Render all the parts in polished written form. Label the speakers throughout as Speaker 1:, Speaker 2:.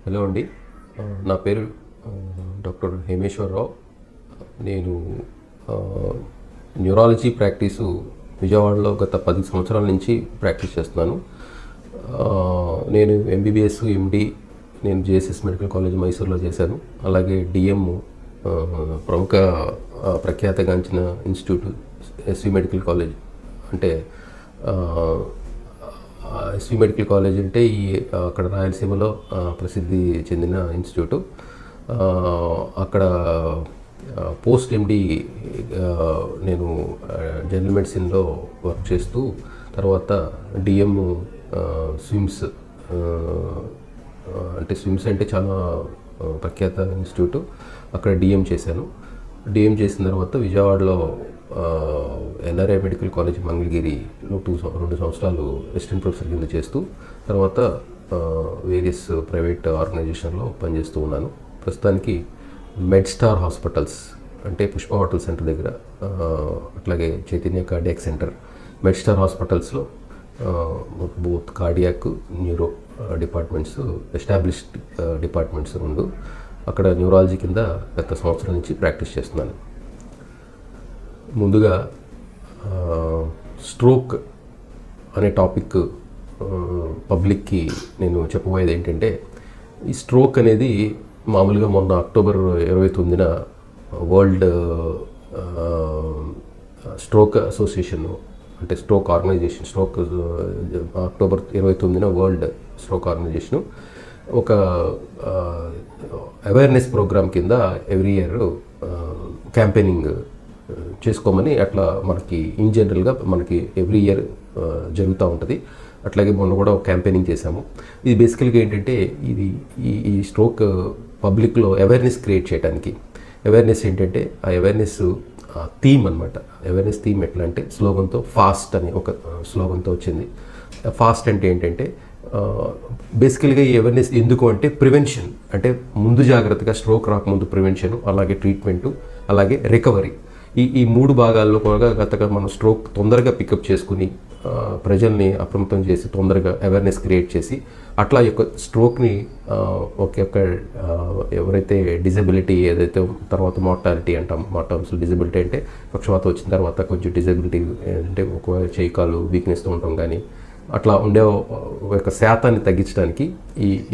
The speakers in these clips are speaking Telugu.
Speaker 1: హలో అండి. నా పేరు డాక్టర్ హేమేశ్వరరావు. నేను న్యూరాలజీ ప్రాక్టీసు విజయవాడలో గత 10 సంవత్సరాల నుంచి ప్రాక్టీస్ చేస్తున్నాను. నేను ఎంబీబీఎస్, ఎండి నేను జేఎస్ఎస్ మెడికల్ కాలేజ్ మైసూర్లో చేశాను. అలాగే డిఎం ప్రముఖ ప్రఖ్యాతగాంచిన ఇన్స్టిట్యూట్ ఎస్వి మెడికల్ కాలేజ్ అంటే ఎస్వి మెడికల్ కాలేజ్ అంటే అక్కడ రాయలసీమలో ప్రసిద్ధి చెందిన ఇన్స్టిట్యూటు. అక్కడ పోస్ట్ ఎండి నేను జనరల్ మెడిసిన్లో వర్క్ చేస్తూ తర్వాత డిఎం స్విమ్స్ స్విమ్స్ అంటే చాలా ప్రఖ్యాత ఇన్స్టిట్యూటు, అక్కడ డిఎం చేశాను. డిఎం చేసిన తర్వాత విజయవాడలో ఎన్ఆర్ఐ మెడికల్ కాలేజ్ మంగళగిరిలో 2 సంవత్సరాలు అసిస్టెంట్ ప్రొఫెసర్ కింద చేస్తూ తర్వాత వేరియస్ ప్రైవేట్ ఆర్గనైజేషన్లో పనిచేస్తూ ఉన్నాను. ప్రస్తుతానికి మెడ్స్టార్ హాస్పిటల్స్ అంటే పుష్ప హోటల్ సెంటర్ దగ్గర, అట్లాగే చైతన్య కార్డియాక్ సెంటర్, మెడ్స్టార్ హాస్పిటల్స్లో both cardiac, neuro departments, established departments 2. అక్కడ న్యూరాలజీ కింద గత సంవత్సరం నుంచి ప్రాక్టీస్ చేస్తున్నాను. ముందుగా స్ట్రోక్ అనే టాపిక్ పబ్లిక్కి నేను చెప్పబోయేది ఏంటంటే, ఈ స్ట్రోక్ అనేది మామూలుగా మొన్న అక్టోబర్ 29న వరల్డ్ స్ట్రోక్ అసోసియేషన్ అంటే స్ట్రోక్ ఆర్గనైజేషన్, అక్టోబర్ 29న వరల్డ్ స్ట్రోక్ ఆర్గనైజేషను ఒక అవేర్నెస్ ప్రోగ్రామ్ కింద ఎవ్రీ ఇయర్ క్యాంపెయినింగ్ చేసుకోమని అట్లా మనకి ఇన్ జనరల్గా మనకి ఎవ్రీ ఇయర్ జరుగుతూ ఉంటుంది. అట్లాగే మొన్న కూడా ఒక క్యాంపెయినింగ్ చేశాము. ఇది బేసికల్గా ఏంటంటే ఈ స్ట్రోక్ పబ్లిక్లో అవేర్నెస్ క్రియేట్ చేయడానికి. అవేర్నెస్ ఏంటంటే ఆ అవేర్నెస్ థీమ్ అనమాట. అవేర్నెస్ థీమ్ ఎట్లా అంటే స్లోగన్తో, ఫాస్ట్ అని ఒక స్లోగన్తో వచ్చింది. ఫాస్ట్ అంటే ఏంటంటే బేసికల్గా ఈ అవేర్నెస్ ఎందుకు అంటే ప్రివెన్షన్, అంటే ముందు జాగ్రత్తగా స్ట్రోక్ రాకముందు ప్రివెన్షన్, అలాగే ట్రీట్మెంటు, అలాగే రికవరీ. ఈ 3 భాగాల్లో కూడా గతగా మనం స్ట్రోక్ తొందరగా పికప్ చేసుకుని ప్రజల్ని అప్రమత్తం చేసి తొందరగా అవేర్నెస్ క్రియేట్ చేసి అట్లా యొక్క స్ట్రోక్ని ఒక ఎవరైతే డిజబిలిటీ ఏదైతే తర్వాత మార్టాలిటీ అంటాం, మా టర్మ్స్లో డిజబిలిటీ అంటే పక్షవాతం వచ్చిన తర్వాత కొంచెం డిజబిలిటీ అంటే ఒక చేయి కాలు వీక్నెస్తో ఉండటం కానీ అట్లా ఉండే ఒక శాతాన్ని తగ్గించడానికి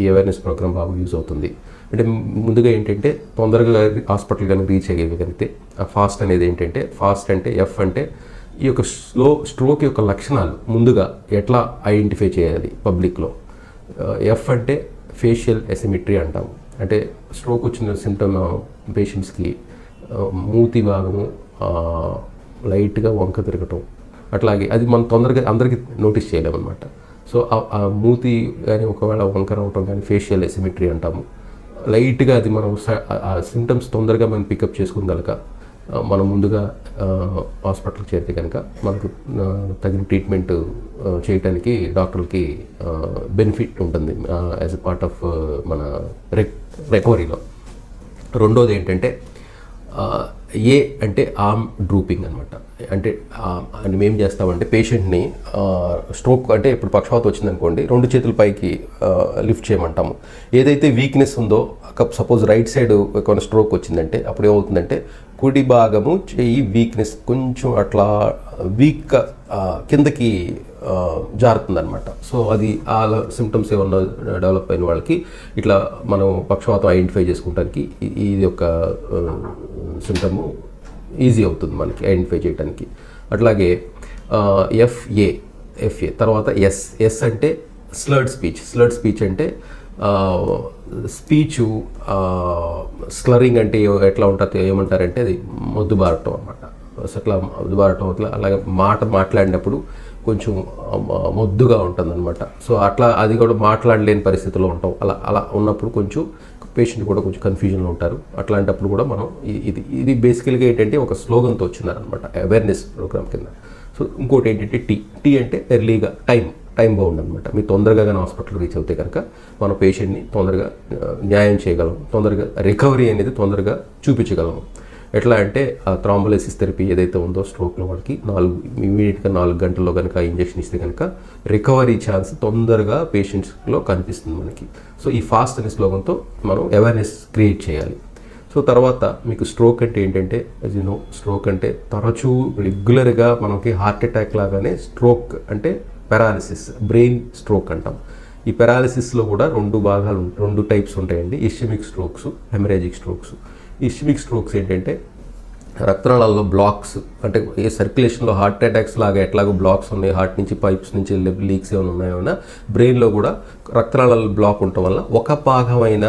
Speaker 1: ఈ అవేర్నెస్ ప్రోగ్రామ్ బాగా యూజ్ అవుతుంది. అంటే ముందుగా ఏంటంటే తొందరగా హాస్పిటల్ కానీ రీచ్ అయ్యగలిగితే ఫాస్ట్ అనేది ఏంటంటే, ఫాస్ట్ అంటే ఎఫ్ అంటే ఈ యొక్క స్ట్రోక్ యొక్క లక్షణాలు ముందుగా ఎట్లా ఐడెంటిఫై చేయాలి పబ్లిక్లో. ఎఫ్ అంటే ఫేషియల్ ఎసిమెట్రీ అంటాము. అంటే స్ట్రోక్ వచ్చిన సిమ్టమ్ పేషెంట్స్కి మూతి భాగము లైట్గా వంక తిరగటం, అట్లాగే అది మనం తొందరగా అందరికీ నోటీస్ చేయలేమన్నమాట. సో ఆ మూతి కానీ ఒకవేళ వంకర అవటం కానీ ఫేషియల్ ఎసిమెట్రీ అంటాము. లైట్గా అది మనం ఆ సిమ్టమ్స్ తొందరగా మనం పికప్ చేసుకుని కనుక మనం ముందుగా హాస్పిటల్కి చేరితే కనుక మనకు తగిన ట్రీట్మెంట్ చేయడానికి డాక్టర్లకి బెనిఫిట్ ఉంటుంది యాజ్ ఎ పార్ట్ ఆఫ్ మన రికవరీలో. రెండోది ఏంటంటే ఏ అంటే ఆర్మ్ డ్రూపింగ్ అనమాట. అంటే మేము చేస్తామంటే పేషెంట్ని స్ట్రోక్ అంటే ఇప్పుడు పక్షవాతం వచ్చిందనుకోండి, 2 చేతుల పైకి లిఫ్ట్ చేయమంటాము. ఏదైతే వీక్నెస్ ఉందో, సపోజ్ రైట్ సైడ్ కొన్ని స్ట్రోక్ వచ్చిందంటే అప్పుడు ఏమవుతుందంటే కుడి భాగము చెయ్యి వీక్నెస్ కొంచెం అట్లా వీక్గా కిందకి జారుతుందనమాట. సో అది ఆ సిమ్టమ్స్ ఏమన్నా డెవలప్ అయిన వాళ్ళకి ఇట్లా మనం పక్షవాతం ఐడెంటిఫై చేసుకోవడానికి ఇది ఒక సిమ్టము ఈజీ అవుతుంది మనకి ఐడెంటిఫై చేయడానికి. అట్లాగే ఎఫ్ఏ తర్వాత ఎస్ అంటే స్లర్డ్ స్పీచ్ అంటే స్పీచు స్లరింగ్ అంటే ఎట్లా ఉంటుంది ఏమంటారంటే అది మొద్దుబారటం అనమాట. అట్లా మొద్దుబారటం అట్లా అలాగే మాట్లాడినప్పుడు కొంచెం మొద్దుగా ఉంటుంది అనమాట. సో అట్లా అది కూడా మాట్లాడలేని పరిస్థితిలో ఉంటాం. అలా ఉన్నప్పుడు కొంచెం పేషెంట్ కూడా కొంచెం కన్ఫ్యూజన్లో ఉంటారు. అట్లాంటప్పుడు కూడా మనం ఇది బేసికల్గా ఏంటంటే ఒక స్లోగన్తో వచ్చినారనమాట అవేర్నెస్ ప్రోగ్రామ్ కింద. సో ఇంకోటి ఏంటంటే టీ అంటే ఎర్లీగా టైం బౌండ్ అనమాట. మీరు తొందరగా కానీ హాస్పిటల్ రీచ్ అవుతే కనుక మన పేషెంట్ని తొందరగా న్యాయం చేయగలం, తొందరగా రికవరీ అనేది తొందరగా చూపించగలము. ఎట్లా అంటే ఆ థ్రాంబోలైసిస్ థెరపీ ఏదైతే ఉందో స్ట్రోక్లో వాళ్ళకి ఇమీడియట్గా 4 గంటల్లో కనుక ఇంజెక్షన్ ఇస్తే కనుక రికవరీ ఛాన్స్ తొందరగా పేషెంట్స్లో కనిపిస్తుంది మనకి. సో ఈ ఫాస్ట్ అనే స్లోగన్తో మనం అవేర్నెస్ క్రియేట్ చేయాలి. సో తర్వాత మీకు స్ట్రోక్ అంటే ఏంటంటే స్ట్రోక్ అంటే తరచూ రెగ్యులర్గా మనకి హార్ట్ అటాక్ లాగానే స్ట్రోక్ అంటే పెరాలిసిస్, బ్రెయిన్ స్ట్రోక్ అంటాం. ఈ పెరాలిసిస్లో కూడా 2 టైప్స్ ఉంటాయండి, ischaemic strokes, haemorrhagic strokes. Ischaemic strokes ఏంటంటే రక్తనాళాల్లో బ్లాక్స్, అంటే ఏ సర్క్యులేషన్లో హార్ట్ అటాక్స్ లాగా ఎట్లాగో బ్లాక్స్ ఉన్నాయి, హార్ట్ నుంచి పైప్స్ నుంచి లీక్స్ ఏమైనా ఉన్నాయో బ్రెయిన్లో కూడా రక్తనాళాల బ్లాక్ ఉండటం వల్ల ఒక భాగమైన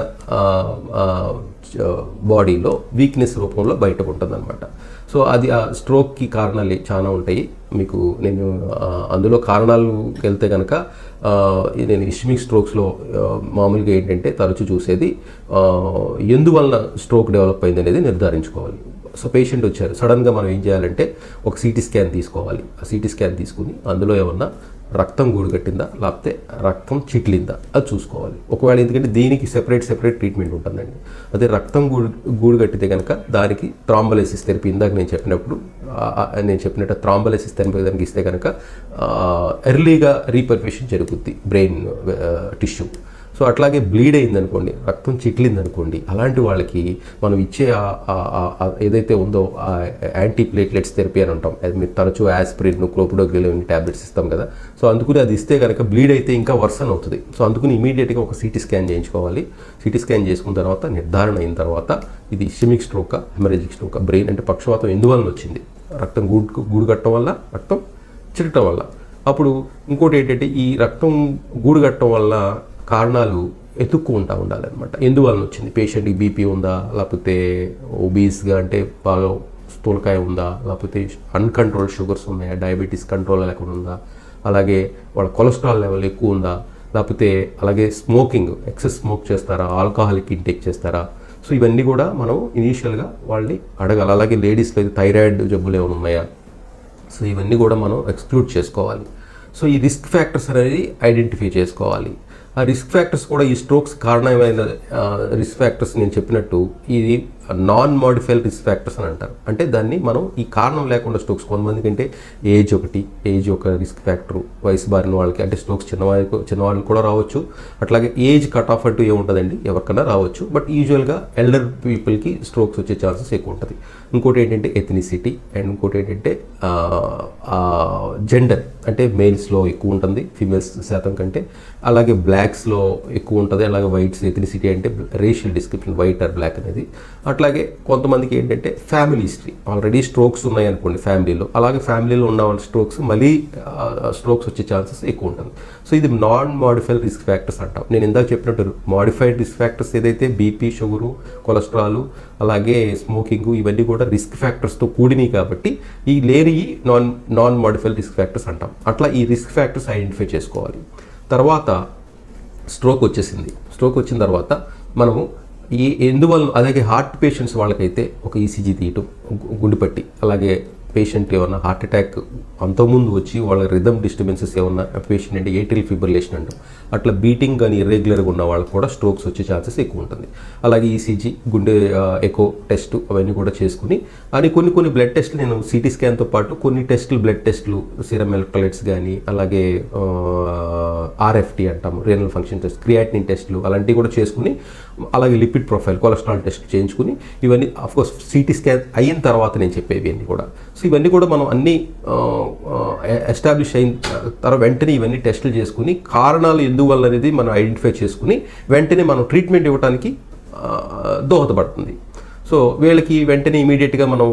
Speaker 1: బాడీలో వీక్నెస్ రూపంలో బయటకు ఉంటుంది అనమాట. సో అది ఆ స్ట్రోక్కి కారణాలు చాలా ఉంటాయి. మీకు నేను అందులో కారణాలకు వెళ్తే కనుక నేను ఇస్కెమిక్ స్ట్రోక్స్లో మామూలుగా ఏంటంటే తరచూ చూసేది ఎందువలన స్ట్రోక్ డెవలప్ అయింది అనేది నిర్ధారించుకోవాలి. సో పేషెంట్ వచ్చారు, సడన్గా మనం ఏం చేయాలంటే ఒక సిటీ స్కాన్ తీసుకోవాలి. ఆ సిటీ స్కాన్ తీసుకుని అందులో ఏమన్నా రక్తం గూడుగట్టిందా లేకపోతే రక్తం చిట్లిందా అది చూసుకోవాలి. ఒకవేళ ఎందుకంటే దీనికి సెపరేట్ ట్రీట్మెంట్ ఉంటుందండి. అదే రక్తం గూడుగట్టితే కనుక దానికి థ్రాంబోలైసిస్ థెరపీ, ఇందాక నేను చెప్పినట్టు థ్రాంబోలైసిస్ థెరపీ దానికి ఇస్తే కనుక ఎర్లీగా రీపర్ఫ్యూషన్ జరుగుద్ది బ్రెయిన్ టిష్యూ. సో అట్లాగే బ్లీడ్ అయిందనుకోండి, రక్తం చిట్లిందనుకోండి, అలాంటి వాళ్ళకి మనం ఇచ్చే ఏదైతే ఉందో యాంటీ ప్లేట్లెట్స్ థెరపీ అని ఉంటాం. అది మీరు తరచూ యాస్పిరిన్, క్లోపిడోగ్రిల్ ట్యాబ్లెట్స్ ఇస్తాం కదా. సో అందుకని అది ఇస్తే కనుక బ్లీడ్ అయితే ఇంకా వర్సన్ అవుతుంది. సో అందుకని ఇమీడియట్గా ఒక సిటీ స్కాన్ చేయించుకోవాలి. సిటీ స్కాన్ చేసుకున్న తర్వాత నిర్ధారణ అయిన తర్వాత ఇది ఇస్కెమిక్ స్ట్రోకా, హెమరేజిక్ స్ట్రోకా, బ్రెయిన్ అంటే పక్షవాతం ఎందువల్ల వచ్చింది, రక్తం గూడుగట్టడం వల్ల, రక్తం చిట్టడం వల్ల. అప్పుడు ఇంకోటి ఏంటంటే ఈ రక్తం గూడుగట్టడం వల్ల కారణాలు ఎత్తుక్కుంటూ ఉండాలన్నమాట. ఎందువలన వచ్చింది, పేషెంట్కి బీపీ ఉందా, లేకపోతే ఒబీస్గా అంటే బాగా స్థూలకాయ ఉందా, లేకపోతే అన్కంట్రోల్ షుగర్స్ ఉన్నాయా, డయాబెటీస్ కంట్రోల్ లేకుండా ఉందా, అలాగే వాళ్ళ కొలెస్ట్రాల్ లెవెల్ ఎక్కువ ఉందా, లేకపోతే అలాగే స్మోకింగ్, ఎక్సెస్ స్మోక్ చేస్తారా, ఆల్కహాలిక్ ఇంటేక్ చేస్తారా. సో ఇవన్నీ కూడా మనం ఇనీషియల్గా వాళ్ళని అడగాలి. అలాగే లేడీస్లో అయితే థైరాయిడ్ జబ్బులు ఏమైనా ఉన్నాయా, సో ఇవన్నీ కూడా మనం ఎక్స్క్లూడ్ చేసుకోవాలి. సో ఈ రిస్క్ ఫ్యాక్టర్స్ అనేది ఐడెంటిఫై చేసుకోవాలి. ఆ రిస్క్ ఫ్యాక్టర్స్ కూడా ఈ స్ట్రోక్స్ కారణమైన రిస్క్ ఫ్యాక్టర్స్ నేను చెప్పినట్టు ఇది నాన్ మోడిఫైల్ రిస్క్ ఫ్యాక్టర్స్ అని అంటారు. అంటే దాన్ని మనం ఈ కారణం లేకుండా స్ట్రోక్స్, కొంతమందికి అంటే ఏజ్ ఒక రిస్క్ ఫ్యాక్టర్, వయసు బారిన వాళ్ళకి అంటే స్ట్రోక్స్ చిన్నవాళ్ళకి కూడా రావచ్చు. అట్లాగే ఏజ్ కట్ ఆఫ్ అంటూ ఏముంటుందండి, ఎవరికైనా రావచ్చు. బట్ యూజువల్గా ఎల్డర్ పీపుల్కి స్ట్రోక్స్ వచ్చే ఛాన్సెస్ ఎక్కువ ఉంటుంది. ఇంకోటి ఏంటంటే ఎథనిసిటీ, అండ్ ఇంకోటి ఏంటంటే జెండర్, అంటే మేల్స్లో ఎక్కువ ఉంటుంది ఫీమేల్స్ శాతం కంటే, అలాగే బ్లాక్స్లో ఎక్కువ ఉంటుంది, అలాగే వైట్స్. ఎథనిసిటీ అంటే racial description, white or black అనేది. అట్లాగే కొంతమందికి ఏంటంటే ఫ్యామిలీ హిస్టరీ, ఆల్రెడీ స్ట్రోక్స్ ఉన్నాయనుకోండి ఫ్యామిలీలో, అలాగే ఫ్యామిలీలో ఉన్న వాళ్ళ స్ట్రోక్స్ మళ్ళీ స్ట్రోక్స్ వచ్చే ఛాన్సెస్ ఎక్కువ ఉంటుంది. సో ఇది నాన్ మోడిఫైడ్ రిస్క్ ఫ్యాక్టర్స్ అంటాం. నేను ఇందాక చెప్పినట్టు మోడిఫైడ్ రిస్క్ ఫ్యాక్టర్స్ ఏదైతే బీపీ, షుగరు, కొలెస్ట్రాల్, అలాగే స్మోకింగ్, ఇవన్నీ కూడా రిస్క్ ఫ్యాక్టర్స్తో కూడినవి కాబట్టి ఈ లేని నాన్ మోడిఫైడ్ రిస్క్ ఫ్యాక్టర్స్ అంటాం. అట్లా ఈ రిస్క్ ఫ్యాక్టర్స్ ఐడెంటిఫై చేసుకోవాలి. తర్వాత స్ట్రోక్ వచ్చిన తర్వాత మనము ఎందువల్ల, అలాగే హార్ట్ పేషెంట్స్ వాళ్ళకైతే ఒక ఈసీజీ తీయటం, గుండె పట్టి, అలాగే పేషెంట్ ఏమన్నా హార్ట్ అటాక్ అంతకుముందు వచ్చి వాళ్ళ రిథమ్ డిస్టర్బెన్సెస్ ఏమన్నా, పేషెంట్ అంటే ఏట్రియల్ ఫిబ్రిలేషన్ అంటాం, అట్లా బీటింగ్ కానీ ఇర్రెగ్యులర్గా ఉన్న వాళ్ళకి కూడా స్ట్రోక్స్ వచ్చే ఛాన్సెస్ ఎక్కువ ఉంటుంది. అలాగే ఈసీజీ, గుండె ఎకో టెస్ట్ అవన్నీ కూడా చేసుకుని, అని కొన్ని బ్లడ్ టెస్ట్లు, నేను సిటీ స్కాన్తో పాటు కొన్ని టెస్టులు, బ్లడ్ టెస్టులు, సీరం ఎలక్ట్రోలైట్స్ కానీ, అలాగే ఆర్ఎఫ్టీ అంటాము, రీనల్ ఫంక్షన్ టెస్ట్, క్రియాటినిన్ టెస్టులు అలాంటివి కూడా చేసుకుని, అలాగే లిపిడ్ ప్రొఫైల్, కొలెస్ట్రాల్ టెస్ట్ చేయించుకుని, ఇవన్నీ అఫ్కోర్స్ సిటీ స్కాన్ అయిన తర్వాత నేను చెప్పేవి అన్నీ కూడా. సో ఇవన్నీ కూడా మనం అన్నీ ఎస్టాబ్లిష్ అయిన తర్వాత వెంటనే ఇవన్నీ టెస్టులు చేసుకుని కారణాలు ఎందువల్ల అనేది మనం ఐడెంటిఫై చేసుకుని వెంటనే మనం ట్రీట్మెంట్ ఇవ్వడానికి దోహదపడుతుంది. సో వీళ్ళకి వెంటనే ఇమీడియట్గా మనం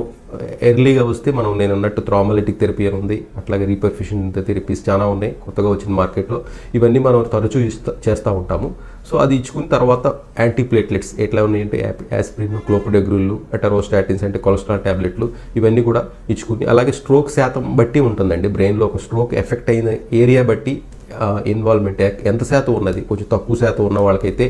Speaker 1: ఎర్లీగా వస్తే మనం నేను అన్నట్టు థ్రాంబోలైటిక్ థెరపీ అని ఉంది, అట్లాగే రీపర్ఫ్యూషన్ థెరపీస్ చాలా ఉన్నాయి కొత్తగా వచ్చిన మార్కెట్లో. ఇవన్నీ మనం తరచూ చేస్తూ ఉంటాము. సో అది ఇచ్చుకున్న తర్వాత యాంటీ ప్లేట్లెట్స్ ఎట్లా ఉన్నాయంటే యాస్పిరిన్, క్లోపిడోగ్రిల్, ఎటరోస్టాటిన్స్ అంటే కొలెస్ట్రాల్ ట్యాబ్లెట్లు, ఇవన్నీ కూడా ఇచ్చుకుని, అలాగే స్ట్రోక్ శాతం బట్టి ఉంటుందండి. బ్రెయిన్లో ఒక స్ట్రోక్ ఎఫెక్ట్ అయిన ఏరియా బట్టి ఇన్వాల్వ్మెంట్ ఎంత శాతం ఉన్నది, కొంచెం తక్కువ శాతం ఉన్న వాళ్ళకైతే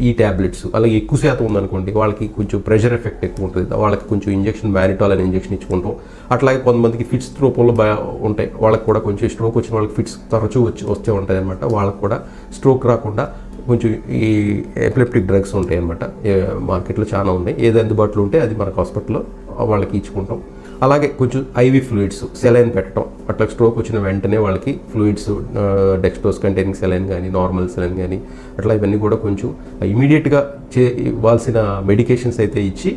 Speaker 1: ఈ ట్యాబ్లెట్స్, అలాగే ఎక్కువ శాతం ఉందనుకోండి వాళ్ళకి కొంచెం ప్రెషర్ ఎఫెక్ట్ ఎక్కువ ఉంటుంది, వాళ్ళకి కొంచెం ఇంజెక్షన్, మ్యానిటాల్ అనే ఇంజెక్షన్ ఇచ్చుకుంటాం. అట్లాగే కొంతమందికి ఫిట్స్ రూపంలో ఉంటాయి, వాళ్ళకి కూడా కొంచెం స్ట్రోక్ వచ్చిన వాళ్ళకి ఫిట్స్ తరచూ వస్తూ ఉంటాయి అనమాట. వాళ్ళకి కూడా స్ట్రోక్ రాకుండా కొంచెం ఈ ఎపిలెప్టిక్ డ్రగ్స్ ఉంటాయి అనమాట, మార్కెట్లో చాలా ఉన్నాయి. ఏది అందుబాటులో ఉంటే అది మనకు హాస్పిటల్లో వాళ్ళకి ఇచ్చుకుంటాం. అలాగే కొంచెం ఐవి ఫ్లూయిడ్స్, సెలైన్ పెట్టడం, అట్లా స్ట్రోక్ వచ్చిన వెంటనే వాళ్ళకి ఫ్లూయిడ్స్, డెక్స్ట్రోస్ కంటైనింగ్ సెలైన్ కానీ, నార్మల్ సెలైన్ కానీ, అట్లా ఇవన్నీ కూడా కొంచెం ఇమీడియట్గా ఇవ్వాల్సిన మెడికేషన్స్ అయితే ఇచ్చి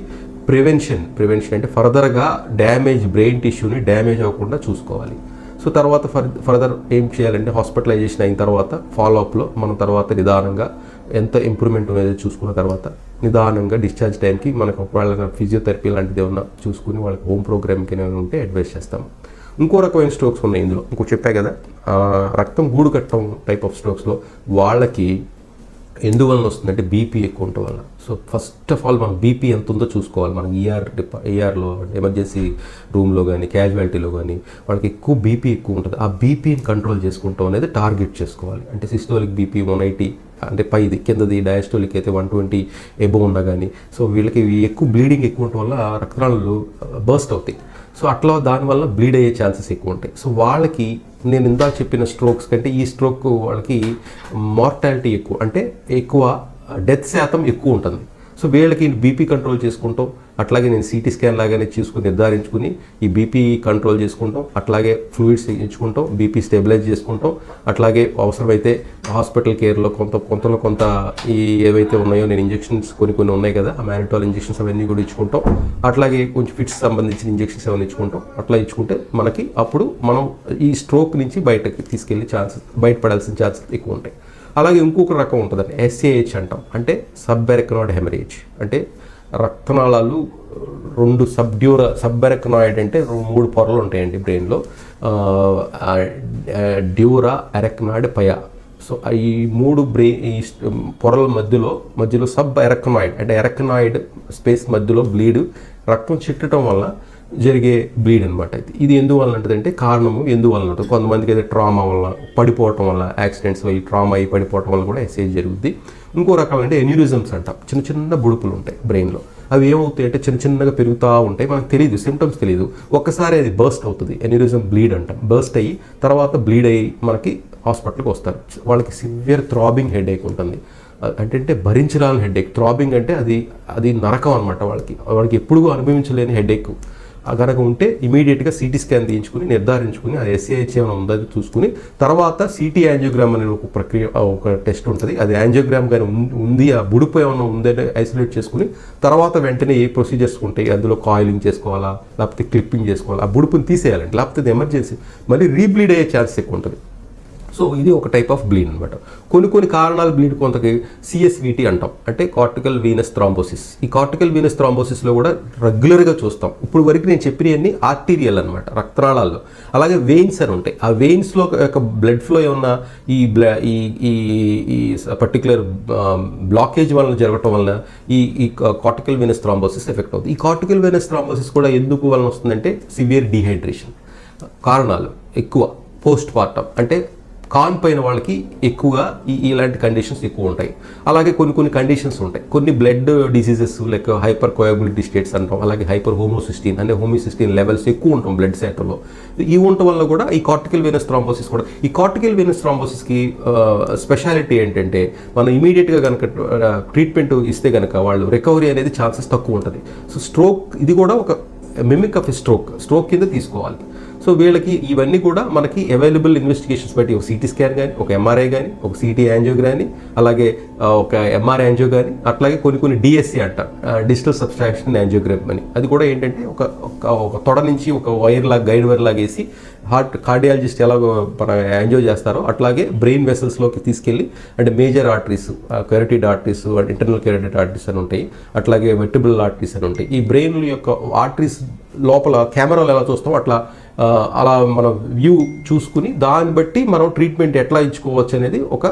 Speaker 1: ప్రివెన్షన్ అంటే ఫర్దర్గా డ్యామేజ్, బ్రెయిన్ టిష్యూని డ్యామేజ్ అవ్వకుండా చూసుకోవాలి. సో తర్వాత ఫర్దర్ ఏం చేయాలంటే హాస్పిటలైజేషన్ అయిన తర్వాత ఫాలోఅప్లో మనం తర్వాత నిదానంగా ఎంత ఇంప్రూవ్మెంట్ అనేది చూసుకున్న తర్వాత నిదానంగా డిశ్చార్జ్ టైంకి మనకు ఒకవేళ ఫిజియోథెరపీ లాంటిది ఏమన్నా చూసుకుని వాళ్ళకి హోమ్ ప్రోగ్రామ్కి ఏమైనా ఉంటే అడ్వైస్ చేస్తాం. ఇంకో రకమైన స్ట్రోక్స్ ఉన్నాయి ఇందులో, ఇంకో చెప్పా కదా రక్తం గూడు కట్టడం టైప్ ఆఫ్ స్ట్రోక్స్లో వాళ్ళకి ఎందువలన వస్తుందంటే బీపీ ఎక్కువ ఉండటం వల్ల. సో ఫస్ట్ ఆఫ్ ఆల్ మనం బీపీ ఎంత ఉందో చూసుకోవాలి. మనం ఈఆర్లో ఎమర్జెన్సీ రూమ్లో కానీ, క్యాజువాలిటీలో కానీ వాళ్ళకి ఎక్కువ బీపీ ఎక్కువ ఉంటుంది. ఆ బీపీని కంట్రోల్ చేసుకుంటాం అనేది టార్గెట్ చేసుకోవాలి. అంటే సిస్టోలిక్ బీపీ 180 అంటే పైది, కిందది డయాస్టోలిక్ అయితే 120 ఎబో ఉన్నా కానీ, సో వీళ్ళకి ఎక్కువ బ్లీడింగ్ ఎక్కువ ఉండటం వల్ల రక్తనాళాలు బర్స్ట్ అవుతాయి. సో అట్లా దానివల్ల బ్లీడ్ అయ్యే ఛాన్సెస్ ఎక్కువ ఉంటాయి. సో వాళ్ళకి నేను ఇందాక చెప్పిన స్ట్రోక్స్ కంటే ఈ స్ట్రోక్ వాళ్ళకి మార్టాలిటీ ఎక్కువ, అంటే ఎక్కువ డెత్ శాతం ఎక్కువ ఉంటుంది. సో వీళ్ళకి బీపీ కంట్రోల్ చేసుకుంటాం, అట్లాగే నేను సిటీ స్కాన్ లాగానే చూసుకుని నిర్ధారించుకుని ఈ బీపీ కంట్రోల్ చేసుకుంటాం, అట్లాగే ఫ్లూయిడ్స్ ఇచ్చుకుంటాం, బీపీ స్టెబిలైజ్ చేసుకుంటాం, అట్లాగే అవసరమైతే హాస్పిటల్ కేర్లో కొంత ఈ ఏవైతే ఉన్నాయో నేను ఇంజెక్షన్స్ కొన్ని ఉన్నాయి కదా, ఆ మ్యానిటాల్ ఇంజెక్షన్స్ అవన్నీ కూడా ఇచ్చుకుంటాం. అట్లాగే కొంచెం ఫిట్స్ సంబంధించిన ఇంజెక్షన్స్ అవన్నీ ఇచ్చుకుంటాం. అట్లా ఇచ్చుకుంటే మనకి అప్పుడు మనం ఈ స్ట్రోక్ నుంచి బయటకి తీసుకెళ్ళే ఛాన్సెస్, బయటపడాల్సిన ఛాన్సెస్ ఎక్కువ ఉంటాయి. అలాగే ఇంకొక రకం ఉంటుందండి, ఎస్ఏహెచ్ అంటాం, అంటే సబ్ ఎరక్నాయిడ్ హెమరేజ్. అంటే రక్తనాళాలు రెండు సబ్బెరక్నాయిడ్ అంటే 3 పొరలు ఉంటాయండి బ్రెయిన్లో, డ్యూరా, ఎరక్నాయిడ్, పయా. సో ఈ 3 ఈ పొరల మధ్యలో సబ్ ఎరక్నాయిడ్ అంటే ఎరక్నాయిడ్ స్పేస్ మధ్యలో బ్లీడ్, రక్తం చిట్టడం వల్ల జరిగే బ్లీడ్ అనమాట. ఇది ఎందువల్ల ఉంటుందంటే కారణము ఎందువల్ల ఉంటుంది, కొంతమందికి అయితే ట్రామా వల్ల, పడిపోవటం వల్ల, యాక్సిడెంట్స్ అయ్యి ట్రామా అయ్యి పడిపోవటం వల్ల కూడా ఎస్ఏజ్ జరుగుద్ది. ఇంకో రకాలు అంటే ఎన్యూరిజమ్స్ అంటాం, చిన్న బుడుపులు ఉంటాయి బ్రెయిన్లో. అవి ఏమవుతాయి అంటే చిన్నగా పెరుగుతూ ఉంటాయి, మనకు తెలియదు, సిమ్టమ్స్ తెలియదు. ఒక్కసారి అది బర్స్ట్ అవుతుంది, ఎన్యూరిజం బ్లీడ్ అంటాం. బర్స్ట్ అయ్యి తర్వాత బ్లీడ్ అయ్యి మనకి హాస్పిటల్కి వస్తారు. వాళ్ళకి సివియర్ థ్రాబింగ్ హెడేక్ ఉంటుంది. అంటే భరించరాని హెడేక్. థ్రాబింగ్ అంటే అది నరకం అనమాట. వాళ్ళకి ఎప్పుడూ అనుభవించలేని హెడేక్ కనుక ఉంటే ఇమీడియట్గా సిటీ స్కాన్ తీయించుకుని నిర్ధారించుకుని అది ఎస్ఏహెచ్ ఏమైనా ఉందని చూసుకుని తర్వాత సిటీ యాంజియోగ్రామ్ అనే ఒక ప్రక్రియ, ఒక టెస్ట్ ఉంటుంది. అది యాంజియోగ్రామ్ కానీ ఉంది, ఆ బుడుపు ఏమైనా ఉందని ఐసోలేట్ చేసుకుని తర్వాత వెంటనే ఏ ప్రొసీజర్స్ ఉంటాయి, అందులో కాయిలింగ్ చేసుకోవాలా లేకపోతే క్లిప్పింగ్ చేసుకోవాలా, ఆ బుడుపుని తీసేయాలండి, లేకపోతే అది ఎమర్జెన్సీ మళ్ళీ రీబ్లీడ్ అయ్యే ఛాన్స్ ఎక్కువ ఉంటుంది. సో ఇది ఒక టైప్ ఆఫ్ బ్లీడ్ అనమాట. కొన్ని కారణాలు బ్లీడ్ కొంతకి సిఎస్విటి అంటాం, అంటే కార్టికల్ వీనస్ థ్రాంబోసిస్. ఈ కార్టికల్ వీనస్ థ్రాంబోసిస్లో కూడా రెగ్యులర్గా చూస్తాం. ఇప్పుడు వరకు నేను చెప్పినవన్నీ ఆర్టీరియల్ అనమాట, రక్తనాళాల్లో. అలాగే వెయిన్స్ అని ఉంటాయి. ఆ వెయిన్స్లో యొక్క బ్లడ్ ఫ్లో ఏమన్నా ఈ పర్టికులర్ బ్లాకేజ్ వలన జరగటం వలన ఈ కార్టికల్ వీనస్ థ్రాంబోసిస్ ఎఫెక్ట్ అవుతుంది. ఈ కార్టికల్ వీనస్ థ్రాంబోసిస్ కూడా ఎందుకు వలన వస్తుందంటే సివియర్ డీహైడ్రేషన్ కారణాలు ఎక్కువ, పోస్ట్ పార్టం అంటే కాన్పోయిన వాళ్ళకి ఎక్కువగా ఇలాంటి కండిషన్స్ ఎక్కువ ఉంటాయి. అలాగే కొన్ని కండిషన్స్ ఉంటాయి, కొన్ని blood diseases like hyper coagulability states అంటాం, అలాగే హైపర్ హోమోసిస్టీన్ అంటే హోమోసిస్టీన్ లెవెల్స్ ఎక్కువ ఉంటాం బ్లడ్ శాతంలో. ఈ ఉండటం వల్ల కూడా ఈ కార్టికల్ వీనస్ థ్రాంబోసిస్ కూడా, ఈ కార్టికల్ వీనస్ థ్రాంబోసిస్కి స్పెషాలిటీ ఏంటంటే మనం ఇమీడియట్గా కనుక ట్రీట్మెంట్ ఇస్తే కనుక వాళ్ళు రికవరీ అనేది ఛాన్సెస్ తక్కువ ఉంటుంది. సో స్ట్రోక్ ఇది కూడా ఒక మిమిక్ ఆఫ్ స్ట్రోక్ కింద తీసుకోవాలి. సో వీళ్ళకి ఇవన్నీ కూడా మనకి అవైలబుల్ ఇన్వెస్టిగేషన్స్ బట్టి ఒక సిటీ స్కాన్ కానీ, ఒక ఎంఆర్ఐ కానీ, ఒక సిటీ యాంజియో కానీ, అలాగే ఒక ఎంఆర్ఐ యాంజియో కానీ, అట్లాగే కొన్ని డిఎస్సి అంటారు, డిజిటల్ సబ్స్ట్రాక్షన్ యాంజియోగ్రామ్ అని. అది కూడా ఏంటంటే ఒక తొడ నుంచి ఒక గైడ్ వైర్ లాగా వేసి కార్డియాలజిస్ట్ ఎలా మన యాంజియో చేస్తారో అట్లాగే బ్రెయిన్ వెసల్స్లోకి తీసుకెళ్ళి, అంటే major arteries, carotid arteries, internal carotid arteries అని ఉంటాయి, అట్లాగే వెర్టిబ్రల్ ఆర్టరీస్ అని ఉంటాయి. ఈ బ్రెయిన్ యొక్క ఆర్టరీస్ లోపల కెమెరాలు ఎలా చూస్తామో అలా మనం వ్యూ చూసుకుని దాన్ని బట్టి మనం ట్రీట్మెంట్ ఎట్లా ఇచ్చుకోవచ్చు అనేది ఒక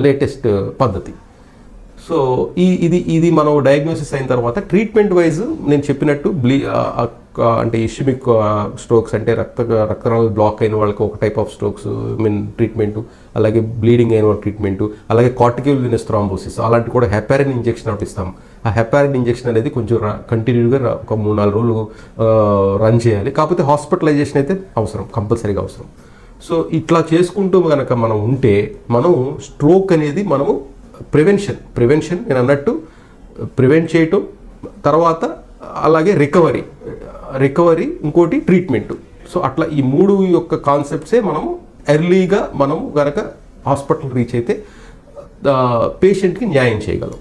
Speaker 1: లేటెస్ట్ పద్ధతి. సో ఇది మనం డయాగ్నోసిస్ అయిన తర్వాత ట్రీట్మెంట్ వైజ్ నేను చెప్పినట్టు అంటే ఇష్మిక్ స్ట్రోక్స్ అంటే రక్తనాళాలు బ్లాక్ అయిన వాళ్ళకి ఒక టైప్ ఆఫ్ స్ట్రోక్స్ ట్రీట్మెంటు, అలాగే బ్లీడింగ్ అయిన వాళ్ళ ట్రీట్మెంటు, అలాగే కార్టికల్ వీనస్ థ్రాంబోసిస్ అలాంటి కూడా హెపారిన్ ఇంజెక్షన్ ఒకటి ఇస్తాం. ఆ హెపారిన్ ఇంజెక్షన్ అనేది కొంచెం కంటిన్యూగా ఒక 3-4 రోజులు రన్ చేయాలి. కాకపోతే హాస్పిటలైజేషన్ అయితే అవసరం, కంపల్సరీగా అవసరం. సో ఇట్లా చేసుకుంటూ కనుక మనం ఉంటే మనం స్ట్రోక్ అనేది మనము ప్రివెన్షన్ నేను అన్నట్టు ప్రివెంట్ చేయటం, తర్వాత అలాగే రికవరీ ఇంకోటి ట్రీట్మెంట్. సో అట్లా ఈ 3 యొక్క కాన్సెప్ట్సే మనము ఎర్లీగా మనము కనుక హాస్పిటల్ రీచ్ అయితే పేషెంట్కి న్యాయం చేయగలం.